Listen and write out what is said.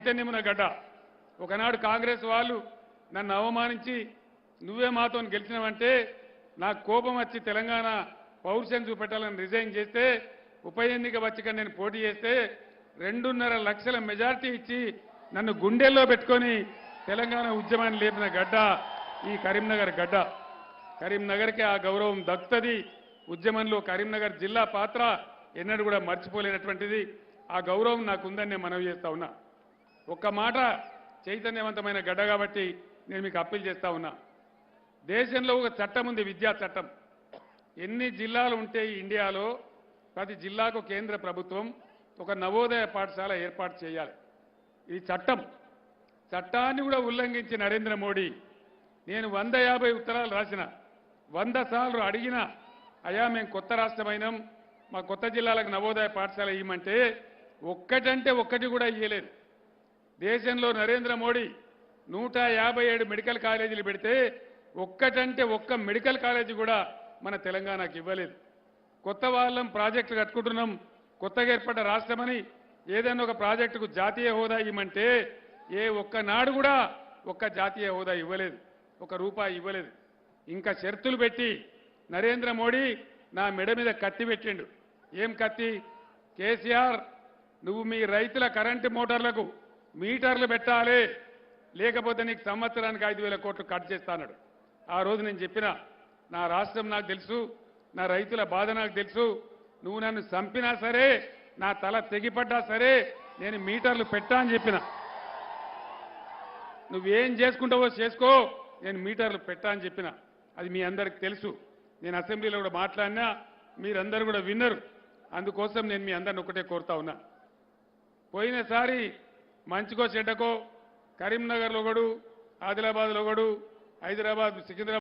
చైతన్యమున గడ్డ. ఒకనాడు కాంగ్రెస్ వాళ్ళు నన్ను అవమానించి నువ్వే మాతో గెలిచినవంటే నాకు కోపం వచ్చి తెలంగాణ పౌరుషం చూపెట్టాలని రిజైన్ చేస్తే ఉప ఎన్నిక వచ్చి నేను పోటీ చేస్తే 2.5 లక్షల మెజార్టీ ఇచ్చి నన్ను గుండెల్లో పెట్టుకొని తెలంగాణ ఉద్యమాన్ని లేపిన గడ్డ ఈ కరీంనగర్ గడ్డ. కరీంనగర్కి ఆ గౌరవం దక్కుతుంది. ఉద్యమంలో కరీంనగర్ జిల్లా పాత్ర ఎన్నడూ కూడా మర్చిపోలేనటువంటిది. ఆ గౌరవం నాకుందని నేను మనవి చేస్తా ఉన్నా. ఒక్క మాట, చైతన్యవంతమైన గడ్డ కాబట్టి నేను మీకు అప్పీల్ చేస్తా ఉన్నా. దేశంలో ఒక చట్టం ఉంది, విద్యా చట్టం. ఎన్ని జిల్లాలు ఉంటే ఇండియాలో ప్రతి జిల్లాకు కేంద్ర ప్రభుత్వం ఒక నవోదయ పాఠశాల ఏర్పాటు చేయాలి. ఇది చట్టం. చట్టాన్ని కూడా ఉల్లంఘించి నరేంద్ర మోడీ నేను 150 ఉత్తరాలు రాసిన, 100 సార్లు అడిగిన, అయ్యా మేము కొత్త రాష్ట్రమైనాం, మా కొత్త జిల్లాలకు నవోదయ పాఠశాల ఇవ్వమంటే ఒక్కటంటే ఒక్కటి కూడా ఇయ్యలేదు. దేశంలో నరేంద్ర మోడీ 157 మెడికల్ కాలేజీలు పెడితే ఒక్కటంటే ఒక్క మెడికల్ కాలేజీ కూడా మన తెలంగాణకు ఇవ్వలేదు. కొత్త వాళ్ళం ప్రాజెక్టు కట్టుకుంటున్నాం, కొత్తగా ఏర్పడ్డ రాష్ట్రమని ఏదైనా ఒక ప్రాజెక్టుకు జాతీయ హోదా ఇవ్వమంటే ఏ ఒక్కనాడు కూడా ఒక్క జాతీయ హోదా ఇవ్వలేదు, ₹1 ఇవ్వలేదు. ఇంకా షరతులు పెట్టి నరేంద్ర మోడీ నా మెడ మీద కత్తి పెట్టిండు. ఏం కత్తి? కేసీఆర్ నువ్వు మీ రైతుల కరెంటు మోటార్లకు మీటర్లు పెట్టాలి, లేకపోతే నీకు సంవత్సరానికి 5,000 కోట్లు కట్ చేస్తాడు. ఆ రోజు నేను చెప్పిన, నా రాష్ట్రం నాకు తెలుసు, నా రైతుల బాధ నాకు తెలుసు, నువ్వు నన్ను చంపినా సరే, నా తల తెగిపడ్డా సరే నేను మీటర్లు పెట్టా అని చెప్పిన. నువ్వేం చేసుకుంటావో చేసుకో, నేను మీటర్లు పెట్టా అని చెప్పిన. అది మీ అందరికి తెలుసు. నేను అసెంబ్లీలో కూడా మాట్లాడినా, మీరందరూ కూడా విన్నరు. అందుకోసం నేను మీ అందరిని ఒకటే కోరుతా ఉన్నా. పోయినసారి మంచికో చెడ్డకో కరీంనగర్లో ఒకడు, ఆదిలాబాద్లో ఒకడు, హైదరాబాద్ సికింద్రాబాద్